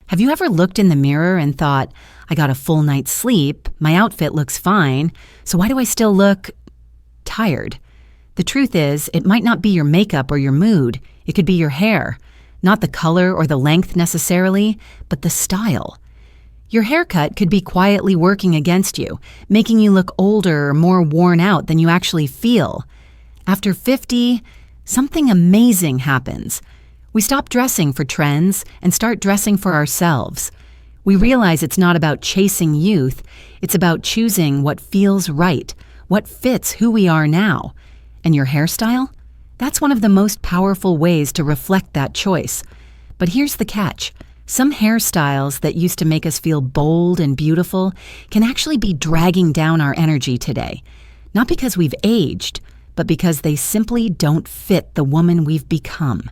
Have you ever looked in the mirror and thought, I got a full night's sleep, my outfit looks fine, so why do I still look tired? The truth is, it might not be your makeup or your mood, it could be your hair. Not the color or the length necessarily, but the style. Your haircut could be quietly working against you, making you look older or more worn out than you actually feel. After 50, something amazing happens. We stop dressing for trends and start dressing for ourselves. We realize it's not about chasing youth, it's about choosing what feels right, what fits who we are now. And your hairstyle? That's one of the most powerful ways to reflect that choice. But here's the catch. Some hairstyles that used to make us feel bold and beautiful can actually be dragging down our energy today. Not because we've aged, but because they simply don't fit the woman we've become.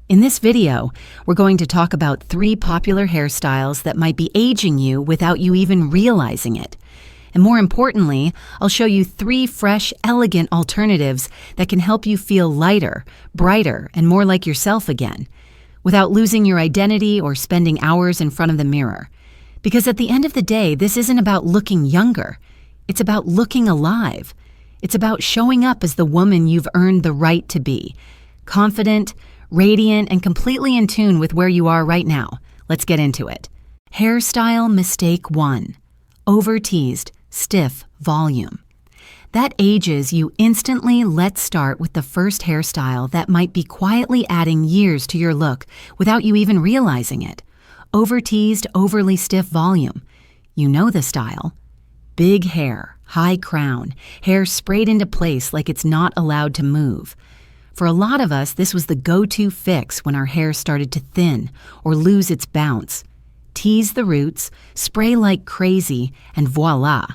In this video, we're going to talk about 3 popular hairstyles that might be aging you without you even realizing it. And more importantly, I'll show you 3 fresh, elegant alternatives that can help you feel lighter, brighter, and more like yourself again, without losing your identity or spending hours in front of the mirror. Because at the end of the day, this isn't about looking younger. It's about looking alive. It's about showing up as the woman you've earned the right to be. Confident, radiant, and completely in tune with where you are right now. Let's get into it. Hairstyle mistake 1. Over-teased, stiff volume. That ages you instantly. Let's start with the first hairstyle that might be quietly adding years to your look without you even realizing it. Over-teased, overly stiff volume. You know the style. Big hair, high crown, hair sprayed into place like it's not allowed to move. For a lot of us, this was the go-to fix when our hair started to thin or lose its bounce. Tease the roots, spray like crazy, and voila!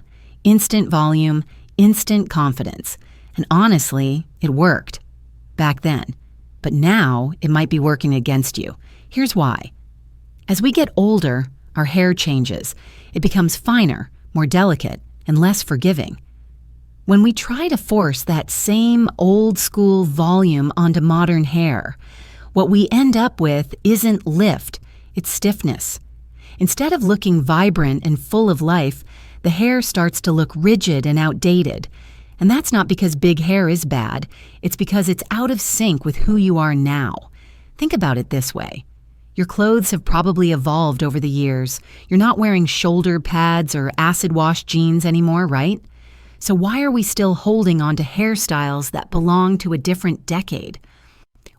Instant volume, instant confidence. And honestly, it worked. Back then. But now, it might be working against you. Here's why. As we get older, our hair changes. It becomes finer, more delicate, and less forgiving. When we try to force that same old-school volume onto modern hair, what we end up with isn't lift, it's stiffness. Instead of looking vibrant and full of life, the hair starts to look rigid and outdated. And that's not because big hair is bad, it's because it's out of sync with who you are now. Think about it this way. Your clothes have probably evolved over the years. You're not wearing shoulder pads or acid-wash jeans anymore, right? So why are we still holding on to hairstyles that belong to a different decade?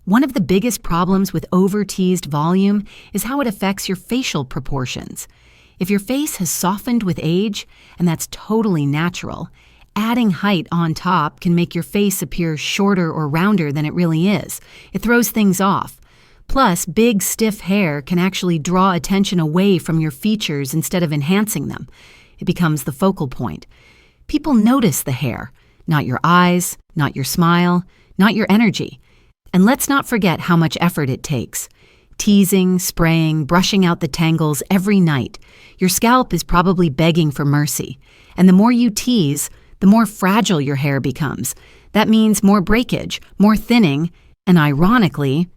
One of the biggest problems with over-teased volume is how it affects your facial proportions. If your face has softened with age, and that's totally natural, adding height on top can make your face appear shorter or rounder than it really is. It throws things off. Plus, big, stiff hair can actually draw attention away from your features instead of enhancing them. It becomes the focal point. People notice the hair, not your eyes, not your smile, not your energy. And let's not forget how much effort it takes. Teasing, spraying, brushing out the tangles every night. Your scalp is probably begging for mercy. And the more you tease, the more fragile your hair becomes. That means more breakage, more thinning, and ironically,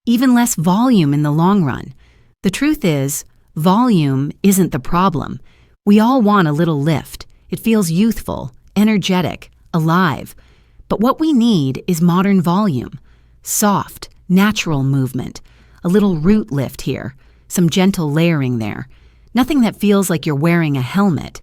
even less volume in the long run. The truth is, volume isn't the problem. We all want a little lift. It feels youthful, energetic, alive. But what we need is modern volume. Soft, natural movement. A little root lift here. Some gentle layering there. Nothing that feels like you're wearing a helmet.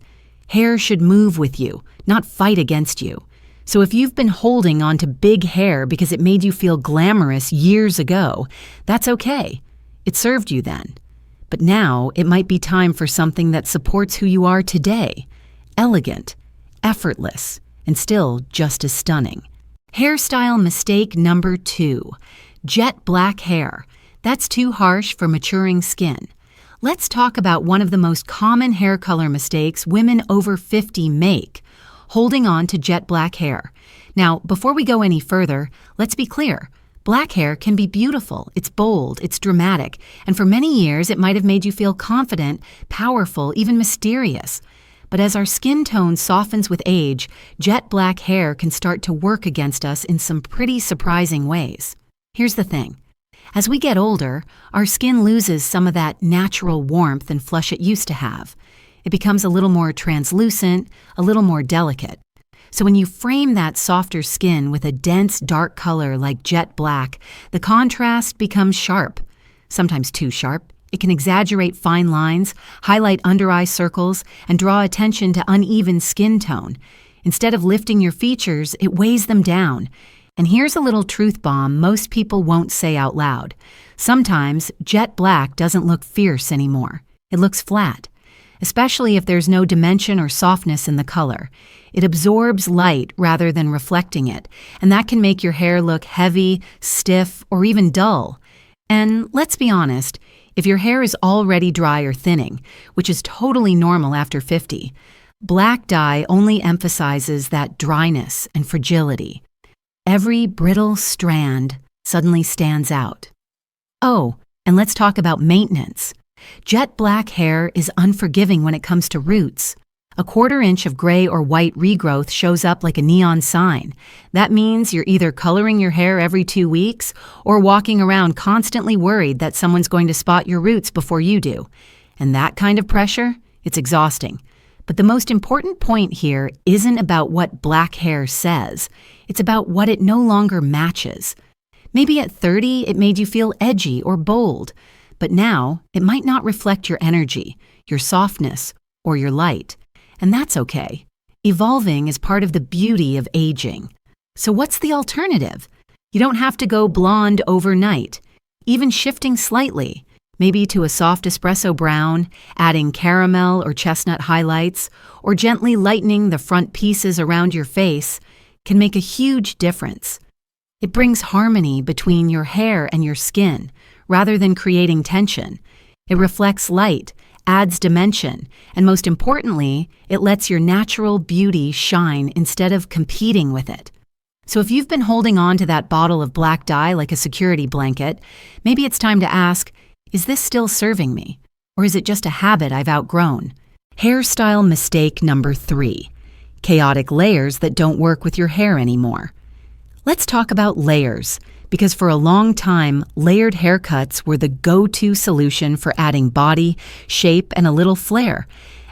Hair should move with you, not fight against you. So if you've been holding on to big hair because it made you feel glamorous years ago, that's okay. It served you then. But now it might be time for something that supports who you are today. Elegant, effortless, and still just as stunning. Hairstyle mistake number 2. Jet black hair. That's too harsh for maturing skin. Let's talk about one of the most common hair color mistakes women over 50 make. Holding on to jet black hair. Now, before we go any further, let's be clear. Black hair can be beautiful, it's bold, it's dramatic, and for many years it might have made you feel confident, powerful, even mysterious. But as our skin tone softens with age, jet black hair can start to work against us in some pretty surprising ways. Here's the thing. As we get older, our skin loses some of that natural warmth and flush it used to have. It becomes a little more translucent, a little more delicate. So when you frame that softer skin with a dense dark color like jet black, the contrast becomes sharp, sometimes too sharp. It can exaggerate fine lines, highlight under-eye circles, and draw attention to uneven skin tone. Instead of lifting your features, it weighs them down. And here's a little truth bomb most people won't say out loud. Sometimes jet black doesn't look fierce anymore. It looks flat, especially if there's no dimension or softness in the color. It absorbs light rather than reflecting it, and that can make your hair look heavy, stiff, or even dull. And let's be honest, if your hair is already dry or thinning, which is totally normal after 50, black dye only emphasizes that dryness and fragility. Every brittle strand suddenly stands out. Oh, and let's talk about maintenance. Jet black hair is unforgiving when it comes to roots. A 1/4 inch of gray or white regrowth shows up like a neon sign. That means you're either coloring your hair every 2 weeks or walking around constantly worried that someone's going to spot your roots before you do. And that kind of pressure, it's exhausting. But the most important point here isn't about what black hair says. It's about what it no longer matches. Maybe at 30, it made you feel edgy or bold. But now, it might not reflect your energy, your softness, or your light. And that's okay. Evolving is part of the beauty of aging. So what's the alternative? You don't have to go blonde overnight. Even shifting slightly, maybe to a soft espresso brown, adding caramel or chestnut highlights, or gently lightening the front pieces around your face, can make a huge difference. It brings harmony between your hair and your skin, rather than creating tension. It reflects light, adds dimension, and most importantly, it lets your natural beauty shine instead of competing with it. So if you've been holding on to that bottle of black dye like a security blanket, maybe it's time to ask, is this still serving me? Or is it just a habit I've outgrown? Hairstyle mistake number 3. Chaotic layers that don't work with your hair anymore. Let's talk about layers, because for a long time, layered haircuts were the go-to solution for adding body, shape, and a little flair.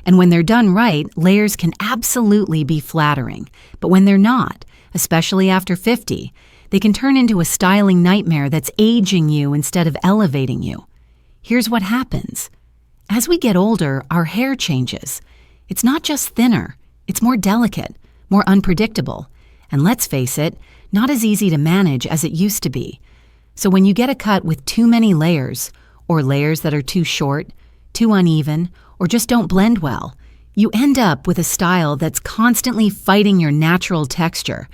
And when they're done right, layers can absolutely be flattering. But when they're not, especially after 50, they can turn into a styling nightmare that's aging you instead of elevating you. Here's what happens. As we get older, our hair changes. It's not just thinner, it's more delicate, more unpredictable. And let's face it, not as easy to manage as it used to be. So when you get a cut with too many layers, or layers that are too short, too uneven, or just don't blend well, you end up with a style that's constantly fighting your natural texture.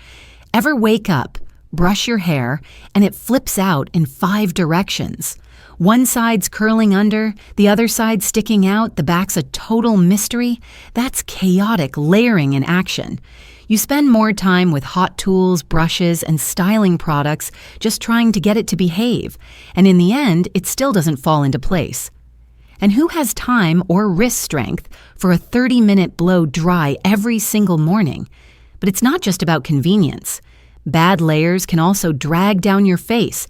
Ever wake up, brush your hair, and it flips out in 5 directions? One side's curling under, the other side sticking out, the back's a total mystery? That's chaotic layering in action. You spend more time with hot tools, brushes, and styling products just trying to get it to behave, and in the end, it still doesn't fall into place. And who has time or wrist strength for a 30-minute blow dry every single morning? But it's not just about convenience. Bad layers can also drag down your face,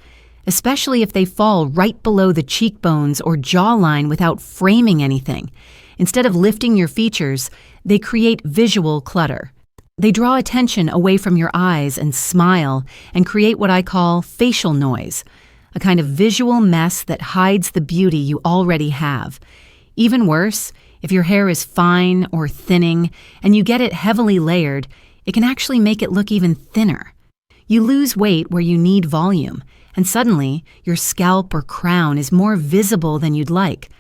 especially if they fall right below the cheekbones or jawline without framing anything. Instead of lifting your features, they create visual clutter. They draw attention away from your eyes and smile and create what I call facial noise, a kind of visual mess that hides the beauty you already have. Even worse, if your hair is fine or thinning and you get it heavily layered, it can actually make it look even thinner. You lose weight where you need volume, and suddenly your scalp or crown is more visible than you'd like.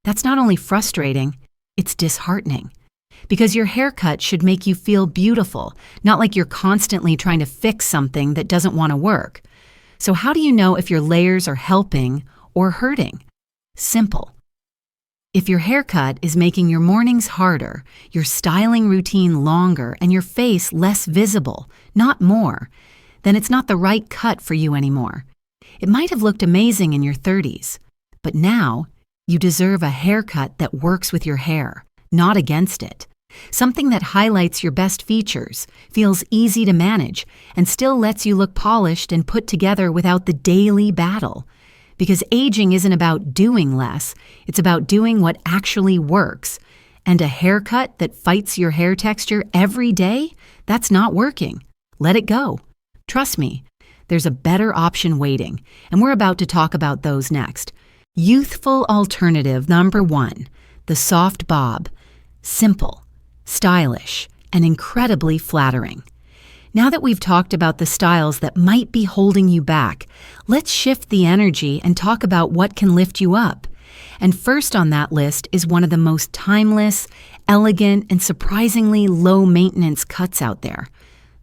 That's not only frustrating, it's disheartening. Because your haircut should make you feel beautiful, not like you're constantly trying to fix something that doesn't want to work. So how do you know if your layers are helping or hurting? Simple. If your haircut is making your mornings harder, your styling routine longer, and your face less visible, not more, then it's not the right cut for you anymore. It might have looked amazing in your 30s, but now you deserve a haircut that works with your hair, not against it. Something that highlights your best features, feels easy to manage, and still lets you look polished and put together without the daily battle. Because aging isn't about doing less, it's about doing what actually works. And a haircut that fights your hair texture every day, that's not working. Let it go. Trust me, there's a better option waiting, and we're about to talk about those next. Youthful alternative number 1, the soft bob. Simple, stylish, and incredibly flattering. Now that we've talked about the styles that might be holding you back, let's shift the energy and talk about what can lift you up. And first on that list is one of the most timeless, elegant, and surprisingly low-maintenance cuts out there,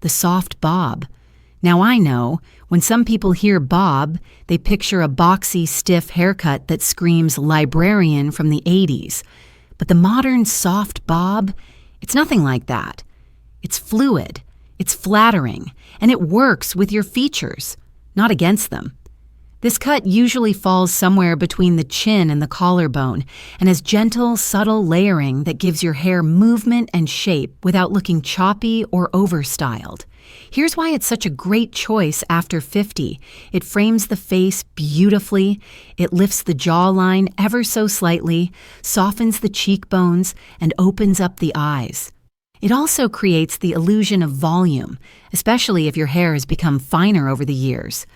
the soft bob. Now I know, when some people hear bob, they picture a boxy, stiff haircut that screams librarian from the 80s. But the modern soft bob, it's nothing like that. It's fluid, it's flattering, and it works with your features, not against them. This cut usually falls somewhere between the chin and the collarbone and has gentle, subtle layering that gives your hair movement and shape without looking choppy or overstyled. Here's why it's such a great choice after 50. It frames the face beautifully, it lifts the jawline ever so slightly, softens the cheekbones, and opens up the eyes. It also creates the illusion of volume, especially if your hair has become finer over the years.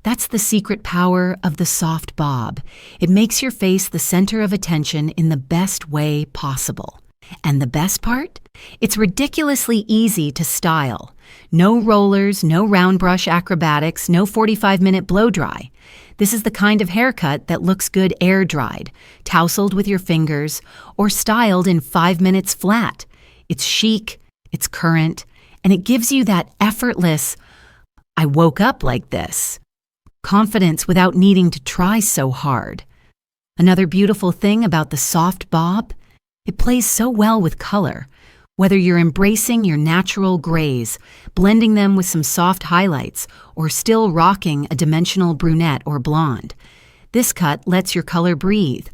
That's the secret power of the soft bob. It makes your face the center of attention in the best way possible. And the best part? It's ridiculously easy to style. No rollers, no round brush acrobatics, no 45-minute blow dry. This is the kind of haircut that looks good air-dried, tousled with your fingers, or styled in 5 minutes flat. It's chic, it's current, and it gives you that effortless, I woke up like this, confidence without needing to try so hard. Another beautiful thing about the soft bob, it plays so well with color. Whether you're embracing your natural grays, blending them with some soft highlights, or still rocking a dimensional brunette or blonde, this cut lets your color breathe.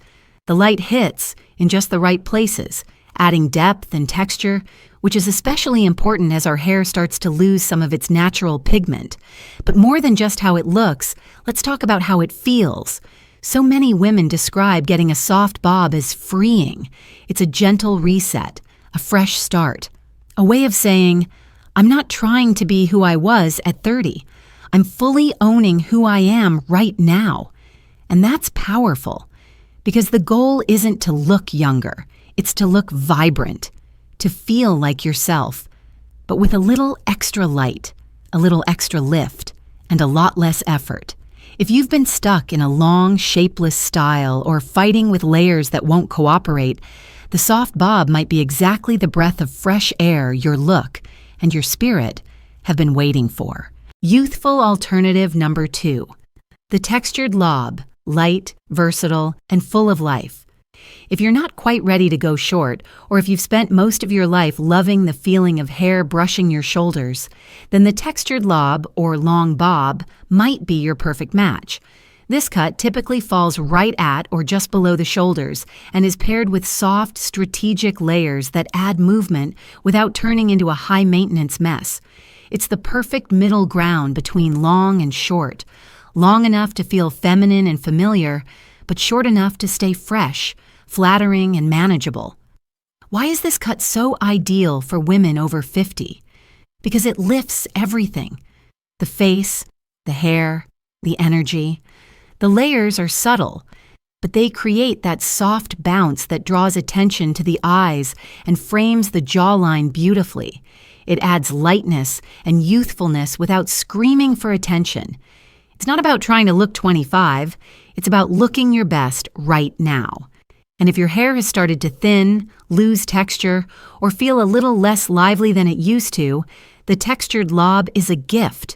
The light hits in just the right places, adding depth and texture, which is especially important as our hair starts to lose some of its natural pigment. But more than just how it looks, let's talk about how it feels. So many women describe getting a soft bob as freeing. It's a gentle reset, a fresh start, a way of saying, I'm not trying to be who I was at 30. I'm fully owning who I am right now. And that's powerful, because the goal isn't to look younger. It's to look vibrant, to feel like yourself, but with a little extra light, a little extra lift, and a lot less effort. If you've been stuck in a long, shapeless style or fighting with layers that won't cooperate, the soft bob might be exactly the breath of fresh air your look and your spirit have been waiting for. Youthful alternative number 2, the textured lob, light, versatile, and full of life. If you're not quite ready to go short, or if you've spent most of your life loving the feeling of hair brushing your shoulders, then the textured lob or long bob might be your perfect match. This cut typically falls right at or just below the shoulders and is paired with soft, strategic layers that add movement without turning into a high-maintenance mess. It's the perfect middle ground between long and short, long enough to feel feminine and familiar, but short enough to stay fresh, flattering, and manageable. Why is this cut so ideal for women over 50? Because it lifts everything. The face, the hair, the energy. The layers are subtle, but they create that soft bounce that draws attention to the eyes and frames the jawline beautifully. It adds lightness and youthfulness without screaming for attention. It's not about trying to look 25, it's about looking your best right now. And if your hair has started to thin, lose texture, or feel a little less lively than it used to, the textured lob is a gift.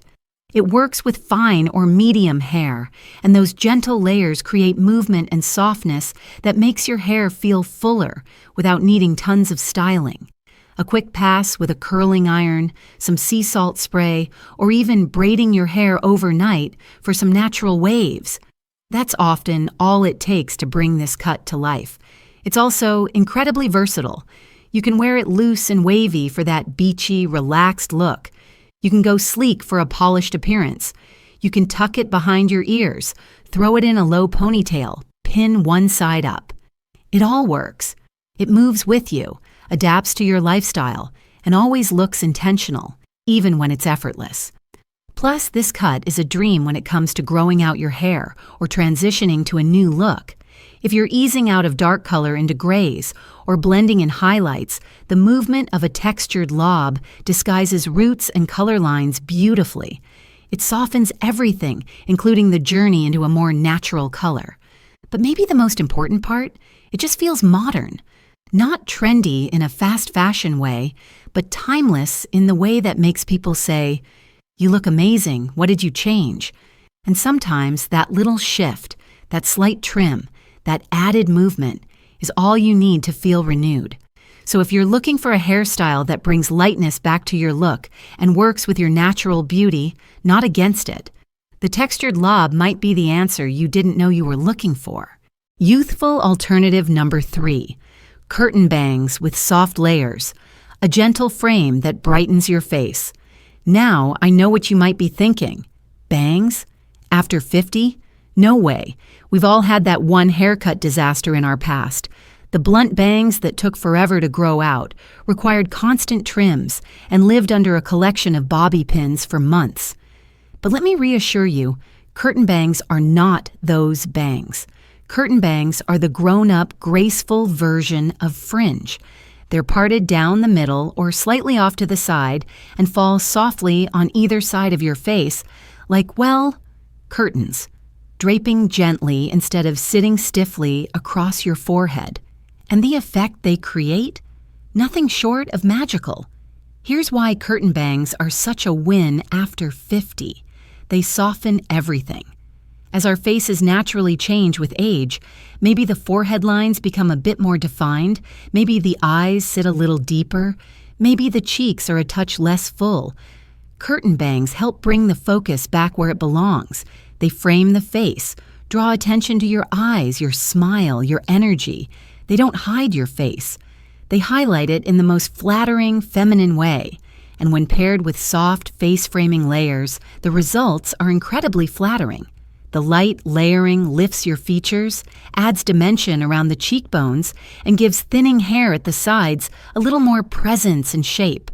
It works with fine or medium hair, and those gentle layers create movement and softness that makes your hair feel fuller without needing tons of styling. A quick pass with a curling iron, some sea salt spray, or even braiding your hair overnight for some natural waves. That's often all it takes to bring this cut to life. It's also incredibly versatile. You can wear it loose and wavy for that beachy, relaxed look. You can go sleek for a polished appearance. You can tuck it behind your ears, throw it in a low ponytail, pin one side up. It all works. It moves with you, adapts to your lifestyle, and always looks intentional, even when it's effortless. Plus, this cut is a dream when it comes to growing out your hair or transitioning to a new look. If you're easing out of dark color into grays or blending in highlights, the movement of a textured lob disguises roots and color lines beautifully. It softens everything, including the journey into a more natural color. But maybe the most important part, it just feels modern. Not trendy in a fast fashion way, but timeless in the way that makes people say, "You look amazing, what did you change?" And sometimes that little shift, that slight trim, that added movement is all you need to feel renewed. So if you're looking for a hairstyle that brings lightness back to your look and works with your natural beauty, not against it, the textured lob might be the answer you didn't know you were looking for. Youthful alternative number 3, curtain bangs with soft layers, a gentle frame that brightens your face. Now I know what you might be thinking. Bangs? After 50? No way. We've all had that one haircut disaster in our past. The blunt bangs that took forever to grow out, required constant trims, and lived under a collection of bobby pins for months. But let me reassure you, curtain bangs are not those bangs. Curtain bangs are the grown-up, graceful version of fringe. They're parted down the middle or slightly off to the side and fall softly on either side of your face like, well, curtains, draping gently instead of sitting stiffly across your forehead. And the effect they create? Nothing short of magical. Here's why curtain bangs are such a win after 50. They soften everything. As our faces naturally change with age, maybe the forehead lines become a bit more defined, maybe the eyes sit a little deeper, maybe the cheeks are a touch less full. Curtain bangs help bring the focus back where it belongs. They frame the face, draw attention to your eyes, your smile, your energy. They don't hide your face. They highlight it in the most flattering, feminine way. And when paired with soft, face-framing layers, the results are incredibly flattering. The light layering lifts your features, adds dimension around the cheekbones, and gives thinning hair at the sides a little more presence and shape.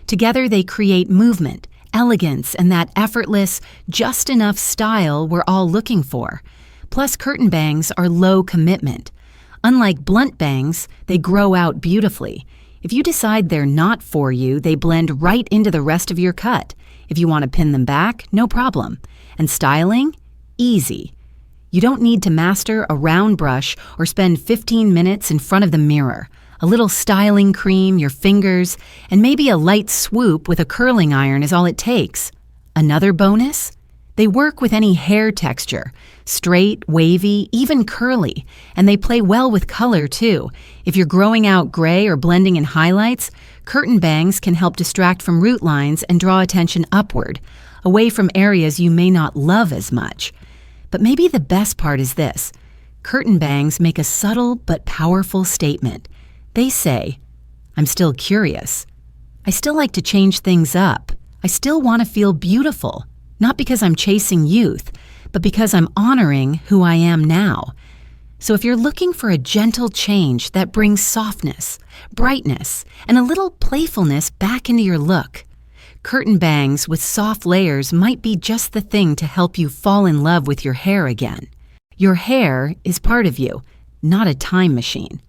Together they create movement, elegance, and that effortless, just enough style we're all looking for. Plus, curtain bangs are low commitment. Unlike blunt bangs, they grow out beautifully. If you decide they're not for you, they blend right into the rest of your cut. If you want to pin them back, no problem. And styling? Easy. You don't need to master a round brush or spend 15 minutes in front of the mirror. A little styling cream, your fingers, and maybe a light swoop with a curling iron is all it takes. Another bonus? They work with any hair texture, straight, wavy, even curly, and they play well with color too. If you're growing out gray or blending in highlights, curtain bangs can help distract from root lines and draw attention upward, away from areas you may not love as much. But maybe the best part is this. Curtain bangs make a subtle but powerful statement. They say, I'm still curious. I still like to change things up. I still want to feel beautiful, not because I'm chasing youth, but because I'm honoring who I am now. So if you're looking for a gentle change that brings softness, brightness, and a little playfulness back into your look, curtain bangs with soft layers might be just the thing to help you fall in love with your hair again. Your hair is part of you, not a time machine.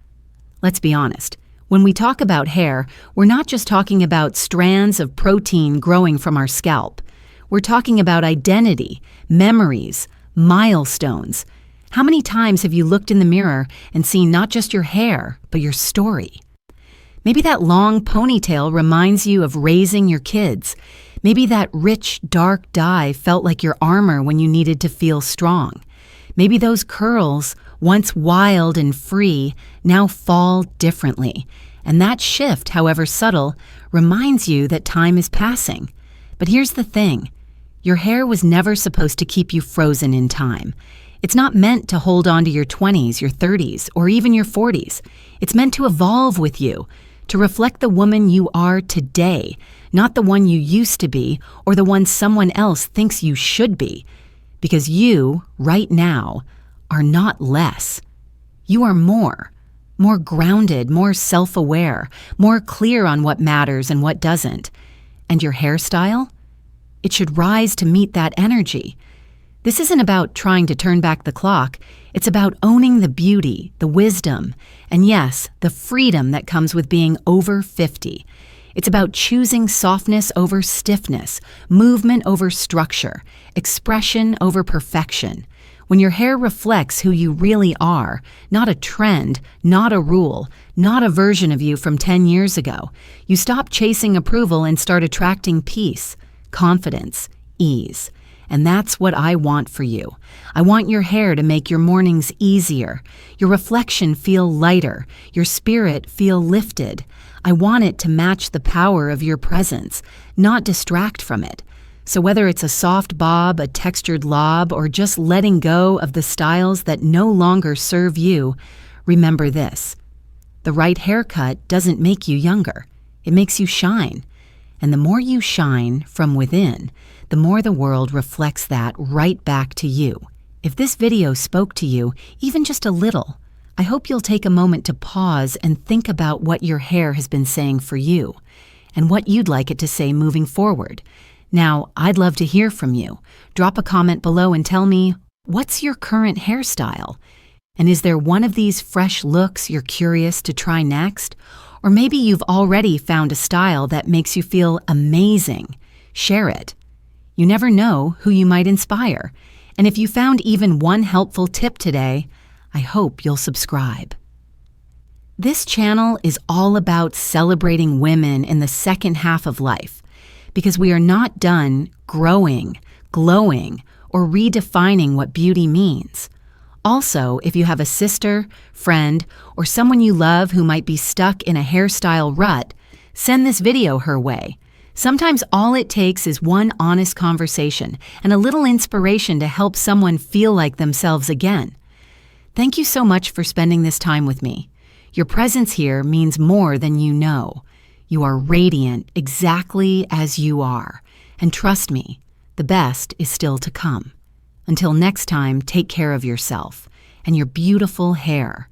Let's be honest. When we talk about hair, we're not just talking about strands of protein growing from our scalp. We're talking about identity, memories, milestones. How many times have you looked in the mirror and seen not just your hair, but your story? Maybe that long ponytail reminds you of raising your kids. Maybe that rich, dark dye felt like your armor when you needed to feel strong. Maybe those curls, once wild and free, now fall differently. And that shift, however subtle, reminds you that time is passing. But here's the thing. Your hair was never supposed to keep you frozen in time. It's not meant to hold on to your 20s, your 30s, or even your 40s. It's meant to evolve with you, to reflect the woman you are today, not the one you used to be or the one someone else thinks you should be. Because you, right now, are not less. You are more. More grounded, more self-aware, more clear on what matters and what doesn't. And your hairstyle? It should rise to meet that energy. This isn't about trying to turn back the clock. It's about owning the beauty, the wisdom, and yes, the freedom that comes with being over 50. It's about choosing softness over stiffness, movement over structure, expression over perfection. When your hair reflects who you really are, not a trend, not a rule, not a version of you from 10 years ago, you stop chasing approval and start attracting peace, confidence, ease. And that's what I want for you. I want your hair to make your mornings easier, your reflection feel lighter, your spirit feel lifted. I want it to match the power of your presence, not distract from it. So whether it's a soft bob, a textured lob, or just letting go of the styles that no longer serve you, remember this. The right haircut doesn't make you younger. It makes you shine. And the more you shine from within, the more the world reflects that right back to you. If this video spoke to you, even just a little, I hope you'll take a moment to pause and think about what your hair has been saying for you, and what you'd like it to say moving forward. Now, I'd love to hear from you. Drop a comment below and tell me, what's your current hairstyle? And is there one of these fresh looks you're curious to try next? Or maybe you've already found a style that makes you feel amazing. Share it. You never know who you might inspire. And if you found even one helpful tip today, I hope you'll subscribe. This channel is all about celebrating women in the second half of life, because we are not done growing, glowing, or redefining what beauty means. Also, if you have a sister, friend, or someone you love who might be stuck in a hairstyle rut, send this video her way. Sometimes all it takes is one honest conversation and a little inspiration to help someone feel like themselves again. Thank you so much for spending this time with me. Your presence here means more than you know. You are radiant exactly as you are. And trust me, the best is still to come. Until next time, take care of yourself and your beautiful hair.